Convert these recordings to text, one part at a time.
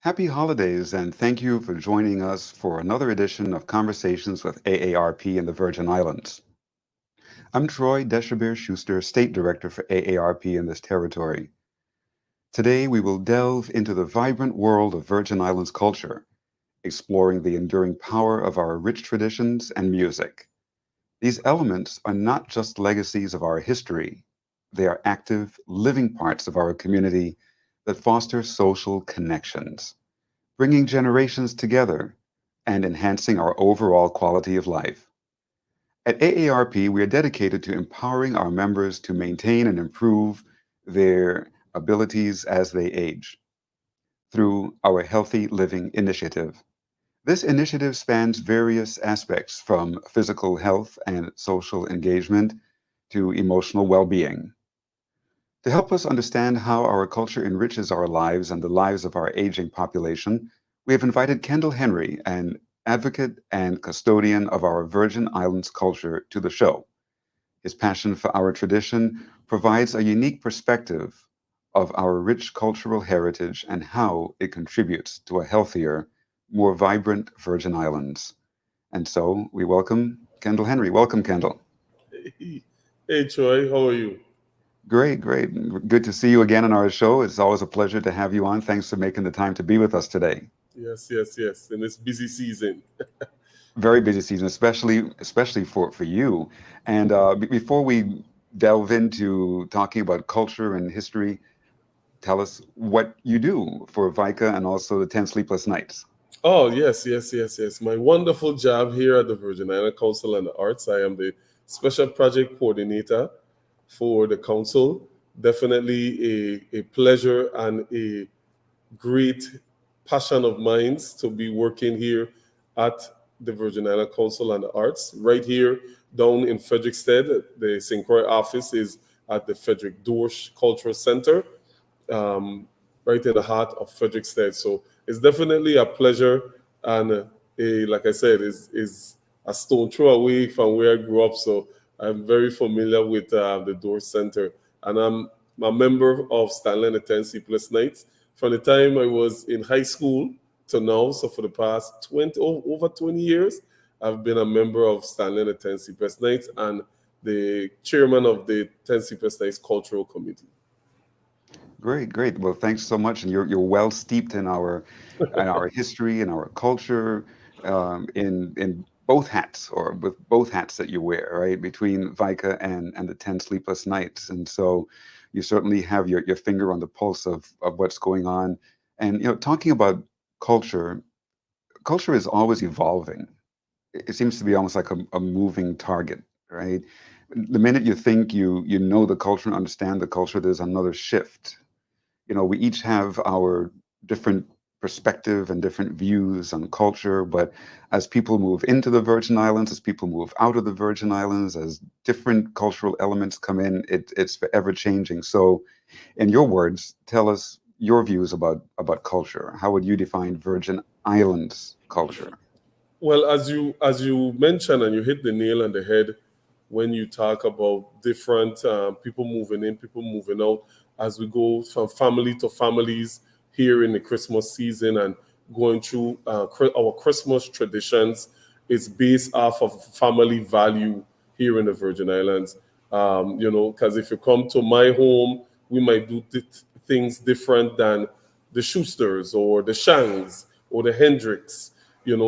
Happy holidays, and thank you for joining us for another edition of Conversations with AARP in the Virgin Islands. I'm Troy Deshabere-Schuster, State Director for AARP in this territory. Today, we will delve into the vibrant world of Virgin Islands culture, exploring the enduring power of our rich traditions and music. These elements are not just legacies of our history, they are active, living parts of our community that foster social connections, bringing generations together and enhancing our overall quality of life. At AARP, we are dedicated to empowering our members to maintain and improve their abilities as they age through our Healthy Living Initiative. This initiative spans various aspects from physical health and social engagement to emotional well-being. To help us understand how our culture enriches our lives and the lives of our aging population, we have invited Kendell Henry, an advocate and custodian of our Virgin Islands culture, to the show. His passion for our tradition provides a unique perspective of our rich cultural heritage and how it contributes to a healthier, more vibrant Virgin Islands. And so we welcome Kendell Henry. Welcome, Kendell. Hey Troy, how are you? Great, great. Good to see you again on our show. It's always a pleasure to have you on. Thanks for making the time to be with us today. Yes. In this busy season. Very busy season, especially for you. And before we delve into talking about culture and history, tell us what you do for VICA and also the 10 Sleepless Nights. Oh, yes. My wonderful job here at the Virgin Island Council on the Arts. I am the special project coordinator for the council. Definitely a pleasure and a great passion of mine to be working here at the Virgin Island Council on the Arts. Right here down in Frederickstead, the St. Croix office is at the Frederick Dorsch Cultural Center, right in the heart of Frederickstead. So it's definitely a pleasure, and like I said, is a stone throw away from where I grew up. So I'm very familiar with the Dorsch Center, and I'm a member of Stanley and the 10 Sleepless Nights from the time I was in high school to now. So for the past over 20 years, I've been a member of Stanley and the 10 Sleepless Nights and the chairman of the 10 Sleepless Nights Cultural Committee. Great. Well, thanks so much. And you're well steeped in our history and our culture, in both hats, or with both hats that you wear, right? Between VICA and the 10 Sleepless Nights. And so you certainly have your finger on the pulse of what's going on. And talking about culture is always evolving. It seems to be almost like a moving target, right? The minute you think you know the culture and understand the culture, there's another shift. We each have our different perspective and different views on culture, but as people move into the Virgin Islands, as people move out of the Virgin Islands, as different cultural elements come in, it's forever changing. So in your words, tell us your views about culture. How would you define Virgin Islands culture? Well, as you mentioned, and you hit the nail on the head when you talk about different people moving in, people moving out, as we go from family to families here in the Christmas season and going through our Christmas traditions. It's based off of family value here in the Virgin Islands. Because if you come to my home, we might do things different than the Schusters or the Shangs or the Hendricks.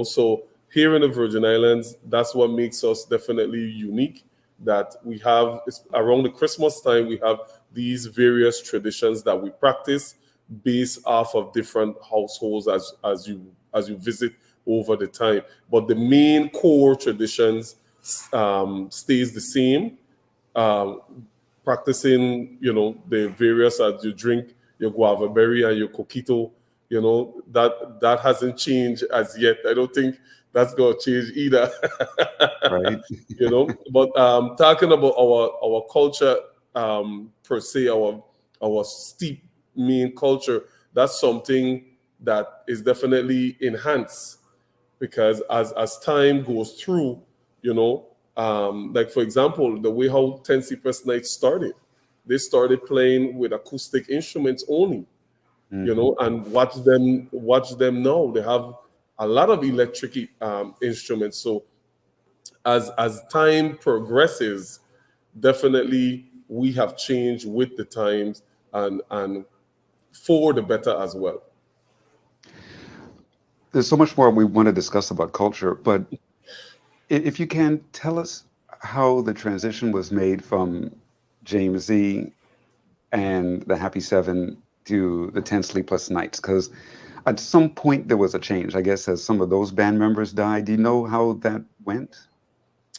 So here in the Virgin Islands, that's what makes us definitely unique. That we have around the Christmas time, we have these various traditions that we practice based off of different households as you visit over the time. But the main core traditions stays the same. Practicing, the various, as you drink your guava berry and your coquito. You know, that hasn't changed as yet. I don't think that's gonna change either. Right. You know, but talking about our culture, per se, our steep mean culture, that's something that is definitely enhanced, because as time goes through, you know, like for example, the way how 10 Sleepless Nights started, they started playing with acoustic instruments only, you Mhm. know, and watch them now. They have a lot of electric instruments. So as time progresses, definitely we have changed with the times, and for the better as well. There's so much more we want to discuss about culture, but if you can tell us how the transition was made from James Z and the Happy Seven to the 10 Sleepless Nights, because at some point there was a change, I guess, as some of those band members died. Do you know how that went?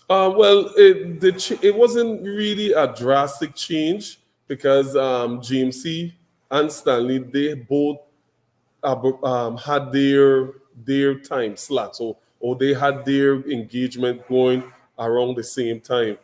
Well, it wasn't really a drastic change, because GMC and Stanley, they both had their time slot, so or they had their engagement going around the same time.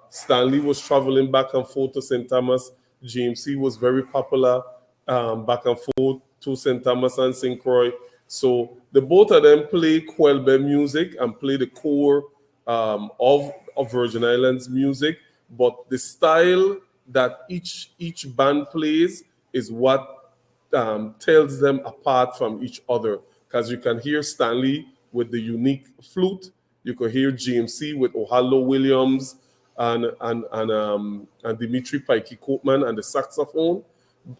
Stanley was traveling back and forth to St. Thomas. GMC was very popular, back and forth to St. Thomas and St. Croix. So the both of them play Quelbe music and play the core, of Virgin Islands music, but the style that each band plays is what tells them apart from each other. Because you can hear Stanley with the unique flute, you could hear GMC with Ohalo Williams and Dimitri Pikey Copeman and the saxophone,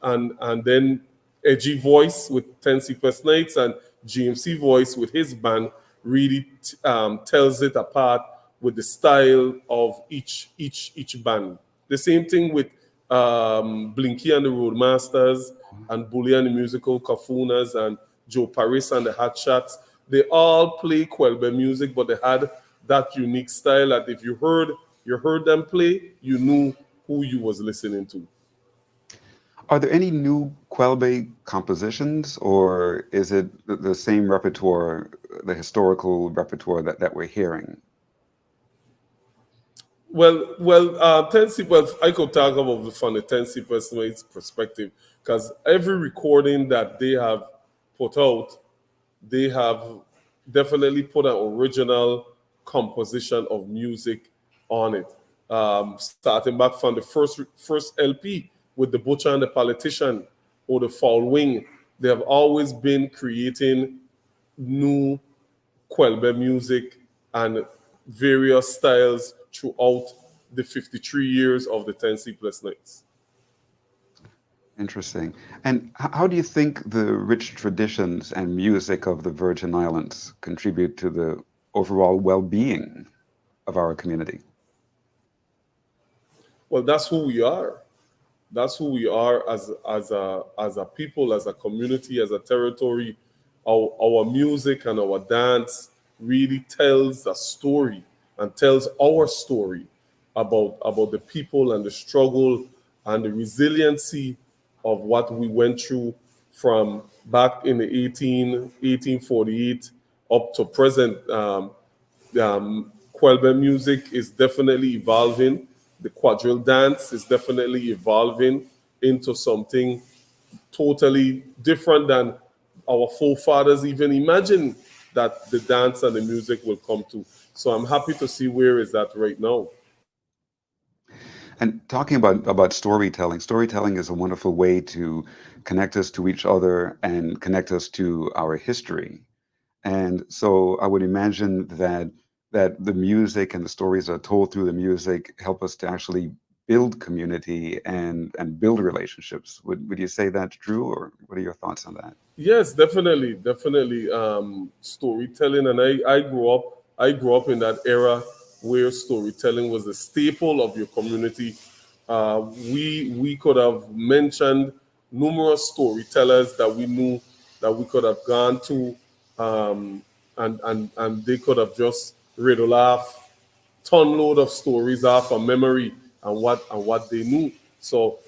and then edgy voice with 10 Sleepless Nights, and GMC voice with his band really tells it apart with the style of each band. The same thing with Blinky and the Roadmasters, and Bully and the Musical Kafunas, and Joe Paris and the Hot Shots. They all play Quelbe music, but they had that unique style that if you heard them play, you knew who you was listening to. Are there any new Quelbe compositions, or is it the same repertoire, the historical repertoire that we're hearing? Well, I could talk about it from the 10 person's perspective, because every recording that they have put out, they have definitely put an original composition of music on it. Starting back from the first LP with the Butcher and the Politician, or the Foul Wing, they have always been creating new Quelbe music and various styles throughout the 53 years of the 10 Sleepless Nights. Interesting. And how do you think the rich traditions and music of the Virgin Islands contribute to the overall well-being of our community? Well, that's who we are. That's who we are as a people, as a community, as a territory. Our music and our dance really tells a story, and tells our story about the people and the struggle and the resiliency of what we went through from back in the 1848 up to present. Quelbe music is definitely evolving. The quadrille dance is definitely evolving into something totally different than our forefathers even imagined that the dance and the music will come to. So I'm happy to see where is that right now. And talking about storytelling, storytelling is a wonderful way to connect us to each other and connect us to our history. And so I would imagine that the music and the stories that are told through the music help us to actually build community and build relationships. Would you say that's true, or what are your thoughts on that? Yes, definitely. Storytelling, and I grew up in that era where storytelling was the staple of your community. We could have mentioned numerous storytellers that we knew that we could have gone to, and they could have just riddle off ton load of stories off of memory and what they knew. So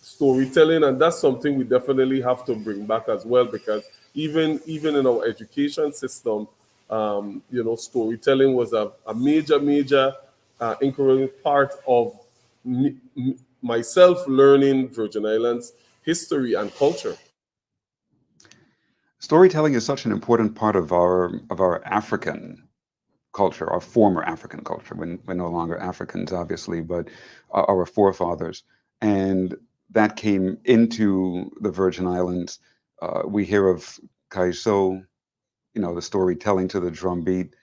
storytelling, and that's something we definitely have to bring back as well, because even in our education system, storytelling was a major incredible part of myself learning Virgin Islands history and culture. Storytelling is such an important part of our African culture, our former African culture. We're no longer Africans, obviously, but our forefathers. And that came into the Virgin Islands. We hear of Kaiso, the storytelling to the drum beat,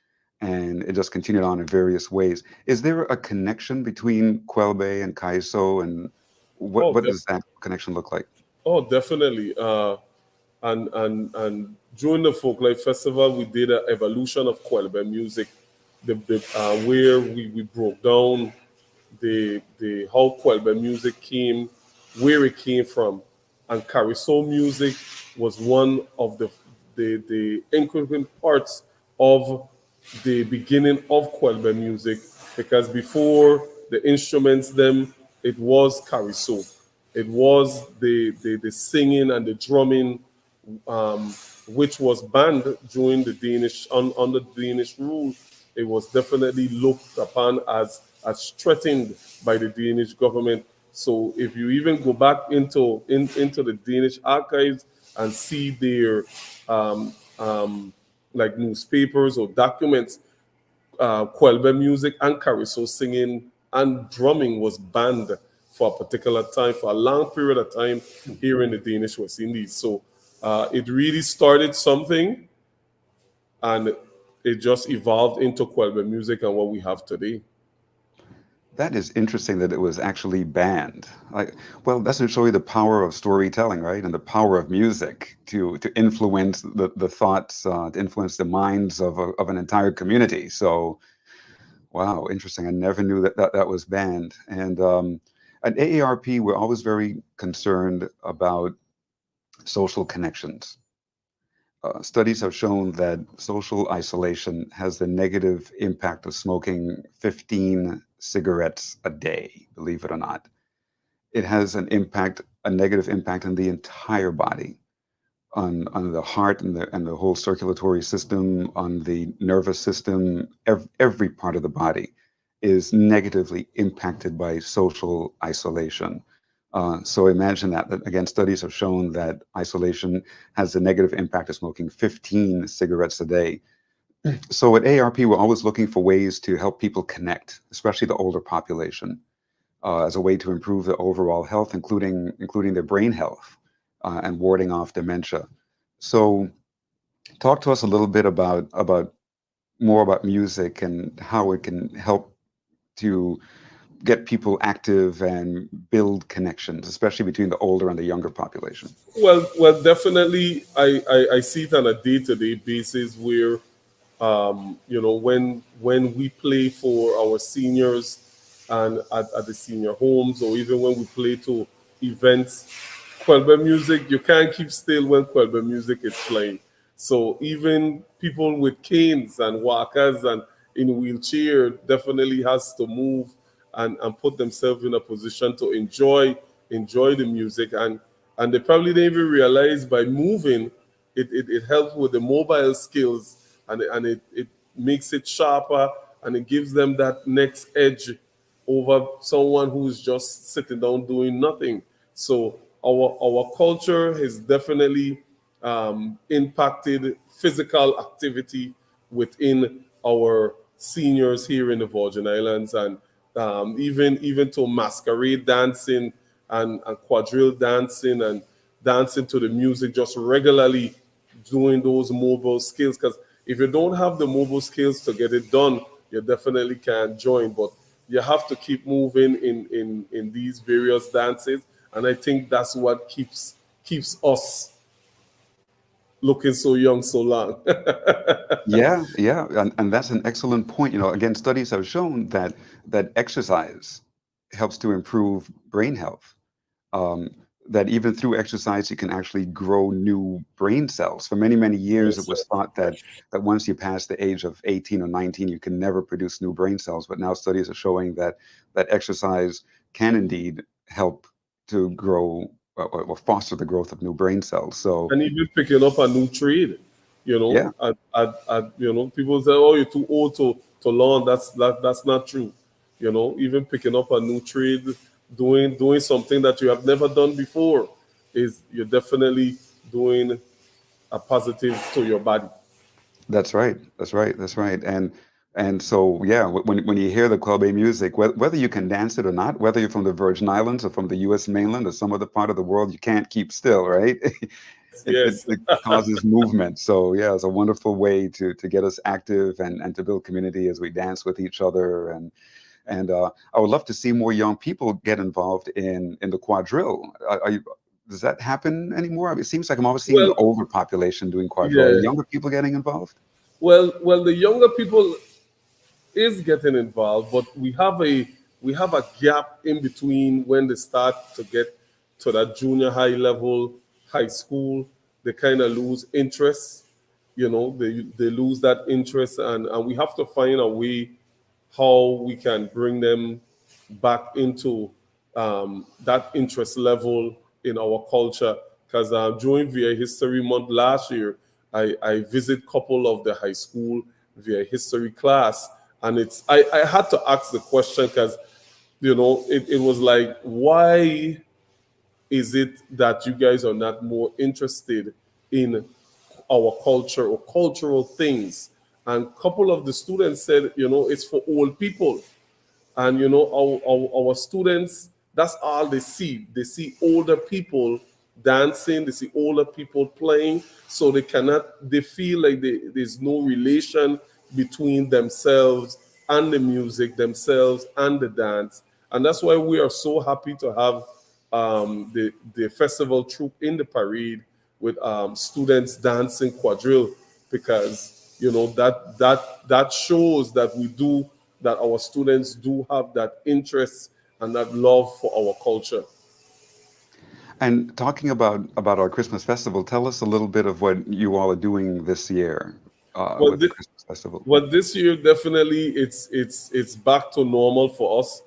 and it just continued on in various ways. Is there a connection between Quelbe and Kaiso, and Oh, what does that connection look like? definitely. And during the Folklife Festival, we did an evolution of Kwelbe music, where we broke down the how Kwelbe music came, where it came from, and carousel music was one of the incredible parts of the beginning of Kwelbe music, because before the instruments them, it was carousel, it was the singing and the drumming, um, which was banned during the Danish under Danish rule. It was definitely looked upon as threatened by the Danish government. So if you even go back into the Danish archives and see their um, um, like newspapers or documents, Kwelbe music and carousel singing and drumming was banned for a particular time, for a long period of time here in the Danish West Indies. So it really started something, and it just evolved into Kwelbe music and what we have today. That is interesting that it was actually banned. Like, well, that's to show you the power of storytelling, right? And the power of music to influence the thoughts, to influence the minds of an entire community. So, wow, interesting. I never knew that was banned. And at AARP, we're always very concerned about social connections. Studies have shown that social isolation has the negative impact of smoking 15 cigarettes a day, believe it or not. It has a negative impact on the entire body, on the heart and the whole circulatory system, on the nervous system. Every part of the body is negatively impacted by social isolation. So imagine that. Again, studies have shown that isolation has a negative impact of smoking 15 cigarettes a day. So at ARP, we're always looking for ways to help people connect, especially the older population, as a way to improve their overall health, including their brain health, and warding off dementia. So talk to us a little bit about more about music and how it can help to get people active and build connections, especially between the older and the younger population. Well, definitely, I see it on a day-to-day basis where when we play for our seniors and at the senior homes, or even when we play to events, Kwelbe music, you can't keep still when Kwelbe music is playing. So even people with canes and walkers and in wheelchair definitely has to move and put themselves in a position to enjoy the music, and they probably didn't even realize by moving it helps with the mobile skills, and it makes it sharper, and it gives them that next edge over someone who's just sitting down doing nothing. So our culture has definitely impacted physical activity within our seniors here in the Virgin Islands, and even to masquerade dancing and quadrille dancing and dancing to the music just regularly, doing those mobile skills. Because if you don't have the mobile skills to get it done, you definitely can't join. But you have to keep moving in these various dances, and I think that's what keeps us looking so young so long. Yeah, yeah, and that's an excellent point. Again, studies have shown that exercise helps to improve brain health. Um, that even through exercise, you can actually grow new brain cells. For many, many years, it Yes, was thought that once you pass the age of 18 or 19, you can never produce new brain cells. But now studies are showing that exercise can indeed help to grow or foster the growth of new brain cells. So And even picking up a new trade, yeah, people say, "Oh, you're too old to learn." That's not true. Even picking up a new trade, doing something that you have never done before, is you're definitely doing a positive to your body. that's right. That's right. That's right. And so yeah, when you hear the club A music, whether you can dance it or not, whether you're from the Virgin Islands or from the U.S. mainland or some other part of the world, you can't keep still, right? Yes, It causes movement. So yeah, it's a wonderful way to get us active and to build community as we dance with each other. And I would love to see more young people get involved in the quadrille. Does that happen anymore? I mean, it seems like I'm always seeing the well, older population doing quadrille. Are yeah, younger people getting involved? well, the younger people is getting involved, but we have a gap in between when they start to get to that junior high level, high school. They kind of lose interest. They lose that interest, and we have to find a way how we can bring them back into that interest level in our culture. Because during VA History Month last year, I visit couple of the high school VA history class, and I had to ask the question because it was like, why is it that you guys are not more interested in our culture or cultural things? And a couple of the students said, it's for old people. And our students, that's all they see. They see older people dancing, they see older people playing, so they feel like there's no relation between themselves and the music, themselves and the dance. And that's why we are so happy to have the festival troupe in the parade with students dancing quadrille, because that shows that our students do have that interest and that love for our culture. And talking about our Christmas festival, tell us a little bit of what you all are doing this year Well, with the Christmas festival. this year definitely it's back to normal for us.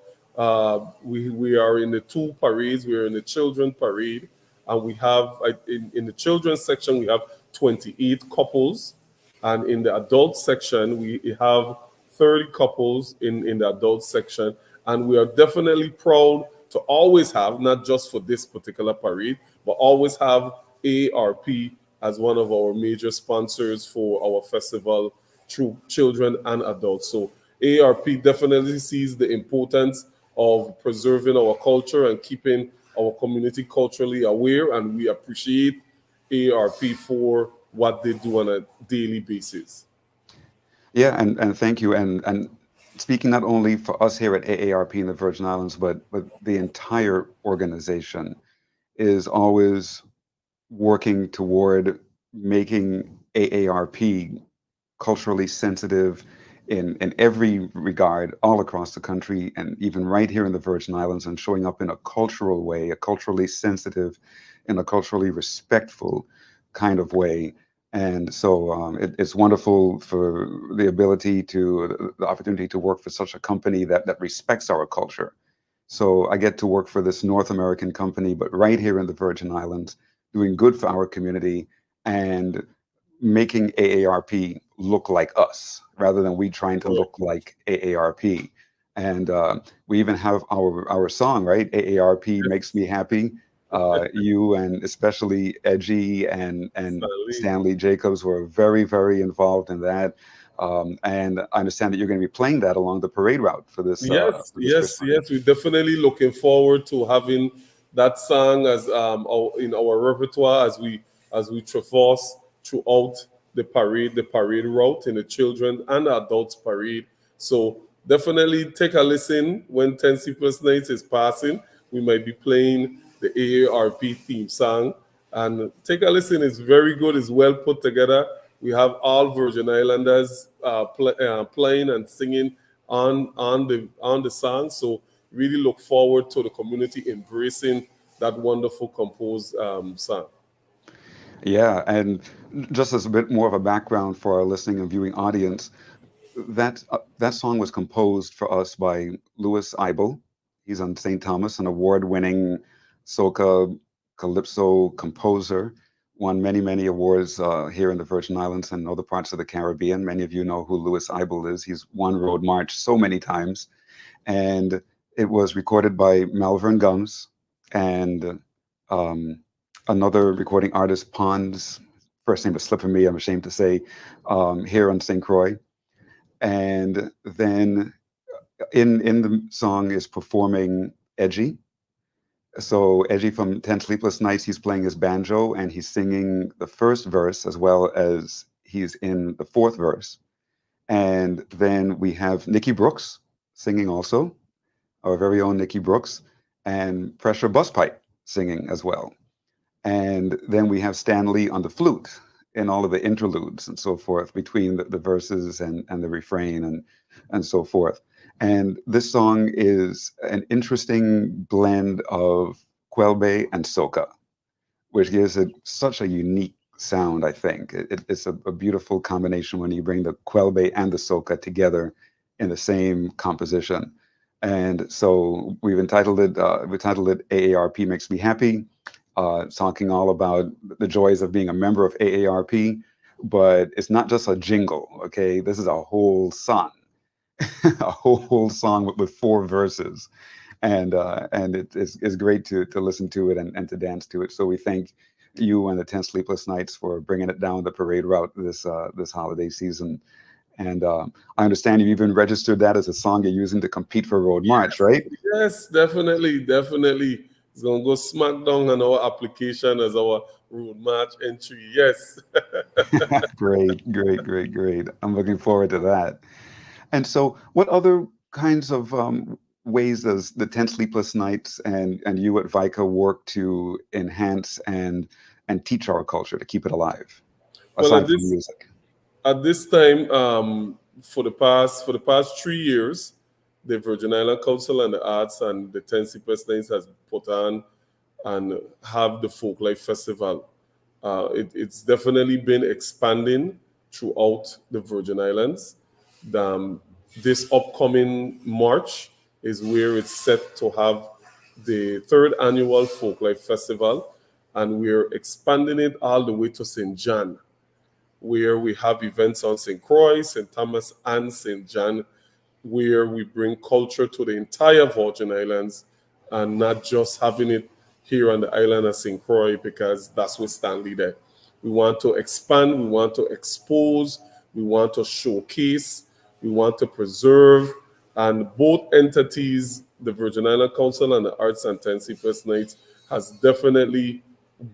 We are in the two parades. We are in the children parade, and we have in the children's section we have 28 couples, and in the adult section we have 30 couples in the adult section, and we are definitely proud to always have, not just for this particular parade, but always have AARP as one of our major sponsors for our festival through children and adults. So AARP definitely sees the importance of preserving our culture and keeping our community culturally aware, and we appreciate AARP for what they do on a daily basis. Yeah, and thank you. And speaking not only for us here at AARP in the Virgin Islands, but the entire organization is always working toward making AARP culturally sensitive in every regard all across the country and even right here in the Virgin Islands, and showing up in a cultural way, a culturally sensitive, in a culturally respectful kind of way. And so it's wonderful for the opportunity to work for such a company that respects our culture. So I get to work for this North American company, but right here in the Virgin Islands, doing good for our community and making AARP look like us rather than we trying to look like AARP. And we even have our song, right? AARP makes me happy. You and especially Edgy and Stanley. Stanley Jacobs were very, very involved in that. And I understand that you're going to be playing that along the parade route Yes, for this yes, Christmas. yes. We're definitely looking forward to having that song as in our repertoire as we traverse throughout the parade route in the children and adults parade. So definitely take a listen when 10 Sleepless Nights is passing. We might be playing the AARP theme song, and take a listen. It's very good. It's well put together. We have all Virgin Islanders playing and singing on the song. So really look forward to the community embracing that wonderful composed song. Yeah, and just as a bit more of a background for our listening and viewing audience, that song was composed for us by Louis Eibel. He's on St. Thomas, an award-winning soca calypso composer, won many, many awards here in the Virgin Islands and other parts of the Caribbean. Many of you know who Louis Eibel is. He's won Road March so many times. And it was recorded by Malvern Gums and um, another recording artist, Pons, first name is slipping me, I'm ashamed to say, here on St. Croix. And then in the song is performing Edgy. So Edgy from 10 Sleepless Nights, he's playing his banjo and he's singing the first verse as well as he's in the fourth verse. And then we have Nikki Brooks singing also, our very own Nikki Brooks, and Pressure Busspipe singing as well. And then we have Stan Lee on the flute in all of the interludes and so forth between the verses and the refrain and so forth. And this song is an interesting blend of Quelbe and soca, which gives it such a unique sound, I think. It's a beautiful combination when you bring the Quelbe and the soca together in the same composition. And so we've entitled it AARP Makes Me Happy, talking all about the joys of being a member of AARP, but it's not just a jingle, okay? This is a whole song, a whole song with four verses. And it's great to listen to it and to dance to it. So we thank you and the 10 Sleepless Nights for bringing it down the parade route this holiday season. And I understand you've even registered that as a song you're using to compete for Road March, right? Yes, definitely. It's gonna go smack down on our application as our Road March entry. Yes. Great. I'm looking forward to that. And so, what other kinds of ways does the 10 Sleepless Nights and you at VICA work to enhance and teach our culture, to keep it alive, Well, aside from music? at this time, for the past 3 years, the Virgin Island Council and the Arts and the 10 Sleepless Nights has put on and have the Folk Life Festival. It's definitely been expanding throughout the Virgin Islands. This upcoming March is where it's set to have the third annual Folk Life Festival, and we're expanding it all the way to St. John, where we have events on St. Croix, St. Thomas, and St. John, where we bring culture to the entire Virgin Islands and not just having it here on the island of St. Croix, because that's where Stanley there. We want to expand, we want to expose, we want to showcase, we want to preserve, and both entities, the Virgin Island Council and the Arts and 10 Sleepless Nights, has definitely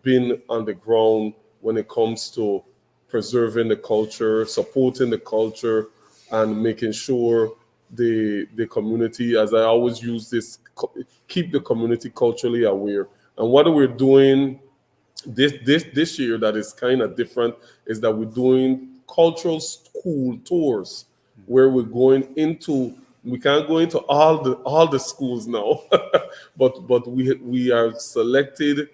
been on the ground when it comes to preserving the culture, supporting the culture, and making sure the community, as I always use this, keep the community culturally aware. And what we're doing this year that is kind of different is that we're doing cultural school tours, where we can't go into all the schools now, but we are selected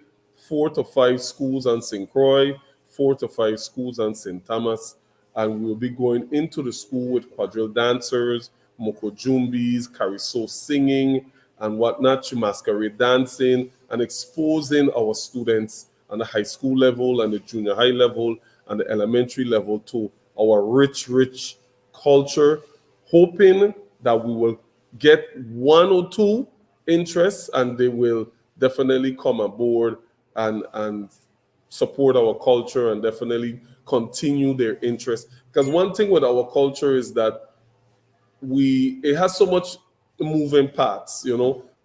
4 to 5 schools on St. Croix, 4 to 5 schools on St. Thomas, and we'll be going into the school with quadrille dancers, moko jumbis, carisol singing, and whatnot, masquerade dancing, and exposing our students on the high school level and the junior high level and the elementary level to our rich culture, hoping that we will get 1 or 2 interests and they will definitely come aboard and support our culture and definitely continue their interest. Because one thing with our culture is that it has so much moving parts.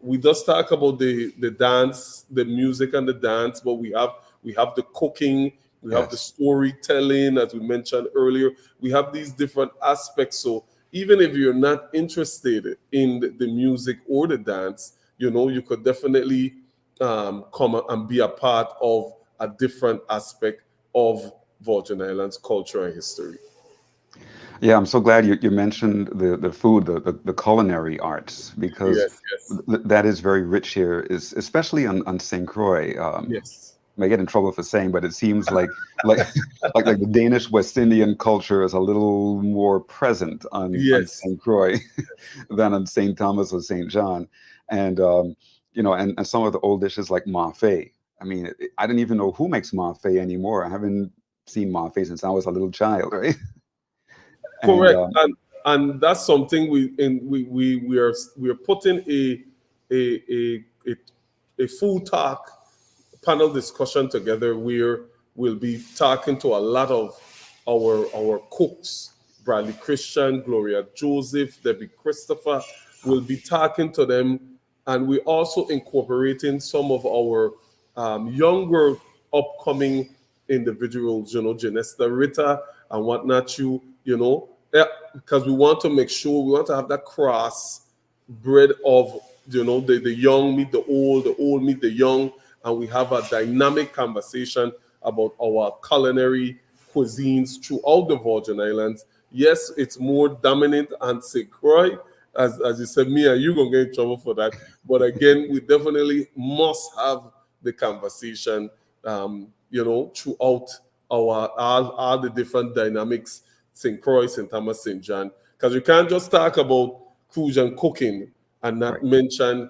We just talk about the dance, the music and the dance, but we have the cooking, we have the Yes. storytelling, as we mentioned earlier. We have these different aspects. So even if you're not interested in the music or the dance, you could definitely come and be a part of a different aspect of Virgin Islands culture and history. Yeah, I'm so glad you mentioned the food, the culinary arts, because Yes, yes, that is very rich here, is especially on St. Croix. yes, I get in trouble for saying, but it seems like like the Danish West Indian culture is a little more present on yes. St. Croix than on St. Thomas or St. John. And and some of the old dishes like mafe. I mean, I didn't even know who makes mafe anymore. I haven't seen mafe since I was a little child, right? And Correct, and that's something we are putting a full talk panel discussion together where we'll be talking to a lot of our cooks, Bradley Christian, Gloria Joseph, Debbie Christopher. We'll be talking to them, and we're also incorporating some of our younger upcoming individuals, Janesta Ritter and whatnot, yeah, because we want to make sure we want to have that cross breed of the young meet the old meet the young, and we have a dynamic conversation about our culinary cuisines throughout the Virgin Islands. Yes, it's more dominant and St. Croix, as you said. Me and you gonna get in trouble for that, but again, we definitely must have the conversation, throughout all the different dynamics, St. Croix, St. Thomas, St. John, because you can't just talk about cruise and cooking and not right. mention,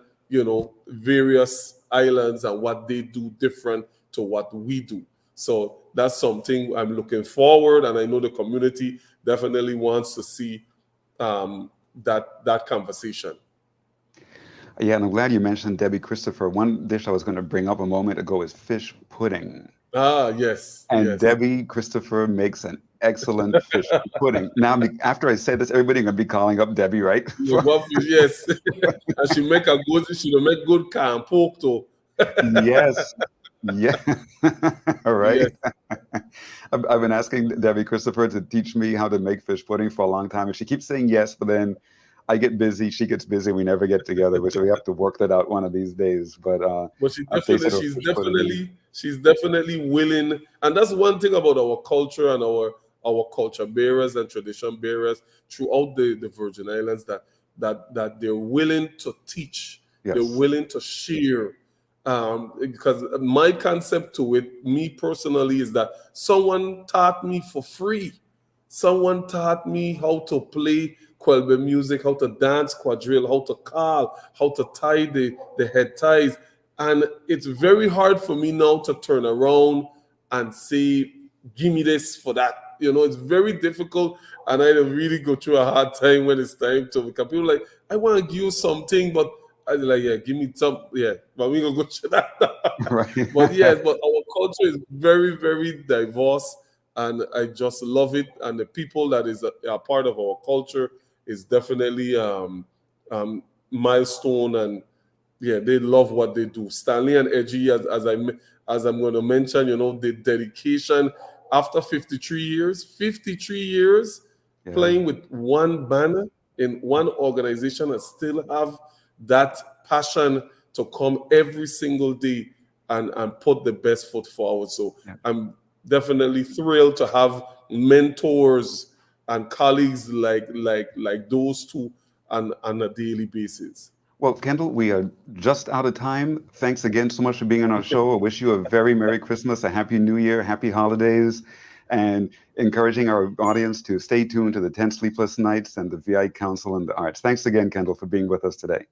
various islands and what they do different to what we do. So that's something I'm looking forward, and I know the community definitely wants to see that conversation. Yeah, and I'm glad you mentioned Debbie Christopher. One dish I was going to bring up a moment ago is fish pudding. Ah, yes, And yes. Debbie Christopher makes an excellent fish pudding. Now, after I say this, everybody's going to be calling up Debbie, right? Yes, and she make good can pork too. Yes. Yeah. All right. Yes, I've been asking Debbie Christopher to teach me how to make fish pudding for a long time, and she keeps saying yes, but then I get busy, she gets busy, we never get together. So we have to work that out one of these days. But but I'll taste it of fish pudding. she's definitely willing, and that's one thing about our culture and our culture bearers and tradition bearers throughout the Virgin Islands, that they're willing to teach, they're Yes. willing to share. Because my concept to it, me personally, is that someone taught me for free. Someone taught me how to play Kwelbe music, how to dance quadrille, how to call, how to tie the head ties. And it's very hard for me now to turn around and say, give me this for that. It's very difficult. And I really go through a hard time when it's time to, because people are like, I want to give you something, but I was like, yeah, give me some, yeah, but we gonna go through that. Right. But yes, but our culture is very, very diverse, and I just love it. And the people that is a part of our culture is definitely milestone, and yeah, they love what they do. Stanley and Edgy, as I'm going to mention, the dedication after 53 years Yeah. playing with one banner in one organization, and still have that passion to come every single day and put the best foot forward. So Yeah. I'm definitely thrilled to have mentors and colleagues like those two on a daily basis. Well, Kendall, we are just out of time. Thanks again so much for being on our show. I wish you a very Merry Christmas, a Happy New Year, Happy Holidays, and encouraging our audience to stay tuned to the 10 Sleepless Nights and the VI Council and the Arts. Thanks again, Kendall, for being with us today.